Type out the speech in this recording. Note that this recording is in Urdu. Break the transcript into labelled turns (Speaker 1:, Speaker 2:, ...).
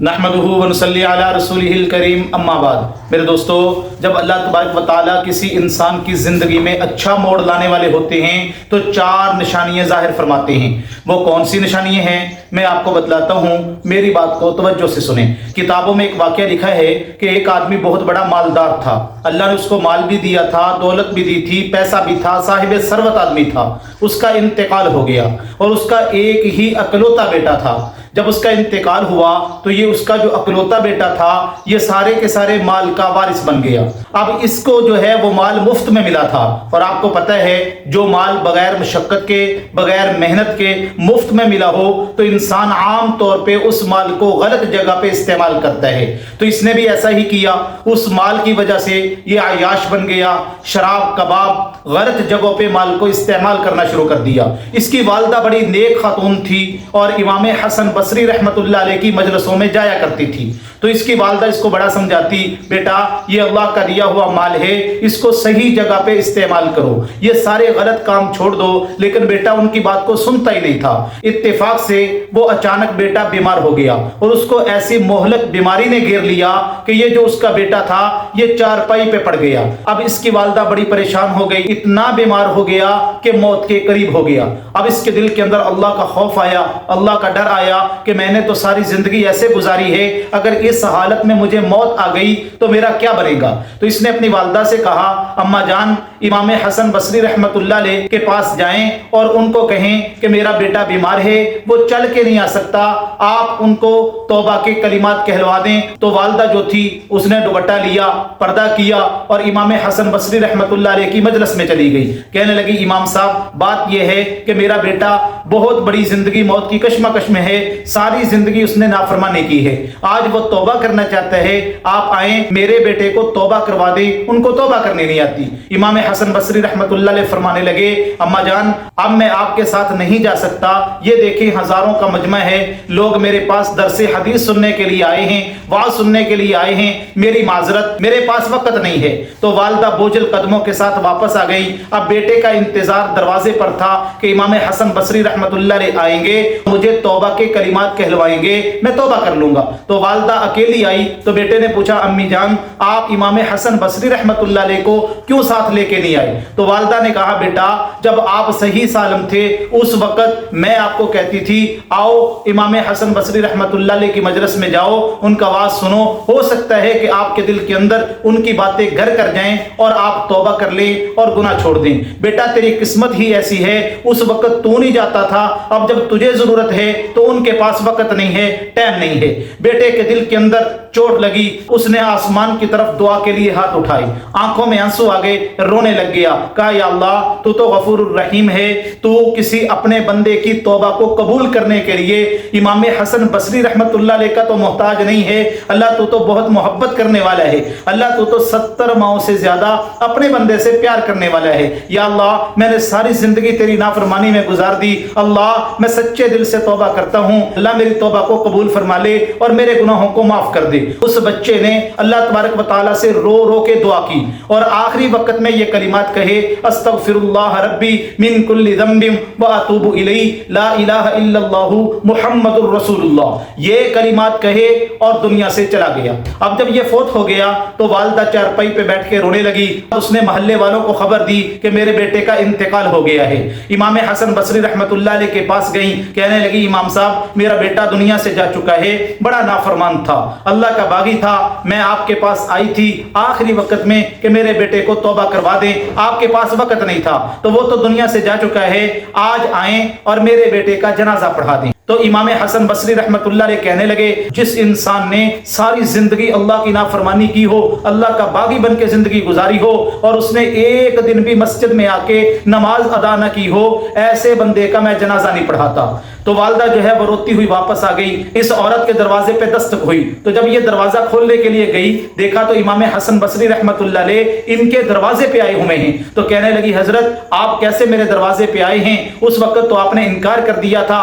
Speaker 1: نحمدہ ونصلی علی رسولہ الکریم اما بعد۔ میرے دوستو، جب اللہ تبارک و تعالیٰ کسی انسان کی زندگی میں اچھا موڑ لانے والے ہوتے ہیں تو 4 نشانیاں ظاہر فرماتے ہیں۔ وہ کون سی نشانیاں ہیں میں آپ کو بتلاتا ہوں، میری بات کو توجہ سے سنیں۔ کتابوں میں ایک واقعہ لکھا ہے کہ ایک آدمی بہت بڑا مالدار تھا، اللہ نے اس کو مال بھی دیا تھا، دولت بھی دی تھی، پیسہ بھی تھا، صاحب ثروت آدمی تھا۔ اس کا انتقال ہو گیا اور اس کا ایک ہی اکلوتا بیٹا تھا۔ جب اس کا انتقال ہوا تو یہ اس کا جو اکلوتا بیٹا تھا یہ سارے کے سارے مال کا وارث بن گیا۔ اب اس کو جو ہے وہ مال مفت میں ملا تھا، اور آپ کو پتہ ہے جو مال بغیر مشقت کے، بغیر محنت کے مفت میں ملا ہو تو انسان عام طور پہ اس مال کو غلط جگہ پہ استعمال کرتا ہے۔ تو اس نے بھی ایسا ہی کیا، اس مال کی وجہ سے یہ عیاش بن گیا، شراب کباب غلط جگہوں پہ مال کو استعمال کرنا شروع کر دیا۔ اس کی والدہ بڑی نیک خاتون تھی اور امام حسن بصری رحمت اللہ علیہ کی مجلسوں میں جایا کرتی تھی۔ تو اس کی والدہ اس کو بڑا سمجھاتی، بیٹا یہ اللہ کا دیا ہوا مال ہے، اس کو صحیح جگہ پہ استعمال کرو، یہ سارے غلط کام چھوڑ دو۔ لیکن بیٹا ان کی بات کو سنتا ہی نہیں تھا۔ اتفاق سے وہ اچانک بیٹا بیمار ہو گیا اور اس کو ایسی مہلک بیماری نے گھیر لیا کہ یہ جو اس کا بیٹا تھا یہ چارپائی پہ پڑ گیا۔ اب اس کی والدہ بڑی پریشان ہو گئی، اتنا بیمار ہو گیا کہ موت کے قریب ہو گیا۔ اب اس کے دل کے اندر اللہ کا خوف آیا، اللہ کا ڈر آیا کہ میں نے تو ساری زندگی ایسے گزاری ہے، اگر اس حالت میں مجھے موت آ گئی تو میرا کیا بنے گا؟ تو اس نے اپنی والدہ سے کہا، اماں جان امام حسن بصری رحمت اللہ علیہ کے پاس جائیں اور ان کو کہیں کہ میرا بیٹا بیمار ہے، وہ چل کے نہیں آ سکتا، آپ ان کو توبہ کے کلمات کہلوا دیں۔ تو والدہ جو تھی اس نے دوپٹہ لیا، پردہ کیا اور امام حسن بصری رحمت اللہ علیہ کی مجلس میں چلی گئی۔ کہنے لگی، امام صاحب بات یہ ہے کہ میرا بیٹا بہت بڑی زندگی موت کی کشمکش میں ہے، ساری زندگی اس نے نافرمانی کی ہے، آج وہ توبہ کرنا چاہتا ہے، آپ آئیں میرے بیٹے کو توبہ کروا دیں۔ ان کو توبہ کرنے نہیں آتی۔ امام حسن بصری رحمت اللہ علیہ فرمانے لگے، اماں جان اب میں آپ کے ساتھ نہیں جا سکتا، یہ دیکھیں ہزاروں کا مجمع ہے، لوگ میرے پاس درس حدیث سننے کے لیے آئے ہیں، وعظ سننے کے لیے آئے ہیں، میری معذرت، میرے پاس وقت نہیں ہے۔ تو والدہ بوجھل قدموں کے ساتھ واپس آ گئی۔ اب بیٹے کا انتظار دروازے پر تھا کہ امام حسن بصری رحمت اللہ علیہ آئیں گے، مجھے توبہ کے کلمات کہلوائیں گے، میں توبہ کر لوں گا۔ تو والدہ اکیلی آئی تو بیٹے نے پوچھا، امی جان آپ امام حسن بصری رحمت اللہ علیہ کو کیوں ساتھ لے کے نہیں آئی؟ تو والدہ نے کہا، بیٹا جب آپ صحیح سالم تھے اس وقت میں آپ کو کہتی تھی آؤ امام حسن بصری رحمت اللہ علیہ کی مجلس میں جاؤ، ان کا آواز سنو، ہو سکتا ہے کہ آپ کے دل کے اندر ان کی باتیں گھر کر جائیں اور آپ توبہ کر لیں اور گناہ چھوڑ دیں۔ بیٹا تیری قسمت ہی ایسی ہے، اس وقت تو نہیں جاتا تھا، اب جب تجھے ضرورت ہے تو ان کے پاس وقت نہیں ہے، ٹائم نہیں ہے۔ بیٹے کے دل کے اندر چوٹ لگی، اس نے آسمان کی طرف دعا کے لیے ہاتھ اٹھائے، آنکھوں میں آنسو آ گئے، رونے لگ گیا، کہا یا اللہ تو غفور الرحیم ہے، تو کسی اپنے بندے کی توبہ کو قبول کرنے کے لیے امام حسن بصری رحمت اللہ علیہ کا تو محتاج نہیں ہے، اللہ تو بہت محبت کرنے والا ہے، اللہ تو 70 ماؤں سے زیادہ اپنے بندے سے پیار کرنے والا ہے۔ یا اللہ میں نے ساری زندگی تیری نافرمانی میں گزار دی، اللہ میں سچے دل سے توبہ کرتا ہوں، اللہ میری توبہ کو قبول فرما لے اور میرے گناہوں کو معاف کر دے۔ اس بچے نے اللہ تبارک و تعالیٰ سے رو رو کے دعا کی اور آخری وقت میں یہ کلمات کہے، استغفر اللہ ربی من کل ذنب واتوب الیہ لا الہ الا اللہ محمد الرسول اللہ، یہ کلمات کہے اور دنیا سے چلا گیا۔ اب جب یہ فوت ہو گیا تو والدہ چارپائی پہ بیٹھ کے رونے لگی، اس نے محلے والوں کو خبر دی کہ میرے بیٹے کا انتقال ہو گیا ہے۔ امام حسن بصری رحمت اللہ علیہ کے پاس گئیں، کہنے لگی، امام صاحب میرا بیٹا دنیا سے جا چکا ہے، بڑا نافرمان تھا، اللہ کا باغی تھا، میں آپ کے پاس آئی تھی آخری وقت میں کہ میرے بیٹے کو توبہ کروا دیں، آپ کے پاس وقت نہیں تھا، تو وہ تو دنیا سے جا چکا ہے، آج آئیں اور میرے بیٹے کا جنازہ پڑھا دیں۔ تو امام حسن بصری رحمت اللہ علیہ کہنے لگے، جس انسان نے ساری زندگی اللہ کی نافرمانی کی ہو، اللہ کا باغی بن کے زندگی گزاری ہو اور اس نے ایک دن بھی مسجد میں آ کے نماز ادا نہ کی ہو، ایسے بندے کا میں جنازہ نہیں پڑھاتا۔ تو والدہ جو ہے وہ روتی ہوئی واپس آ گئی، اس عورت کے دروازے پہ دستک ہوئی، تو جب یہ دروازہ کھولنے کے لیے گئی دیکھا تو امام حسن بصری رحمت اللہ علیہ ان کے دروازے پہ آئے ہوئے ہیں۔ تو کہنے لگی، حضرت آپ کیسے میرے دروازے پہ آئے ہیں؟ اس وقت تو آپ نے انکار کر دیا تھا۔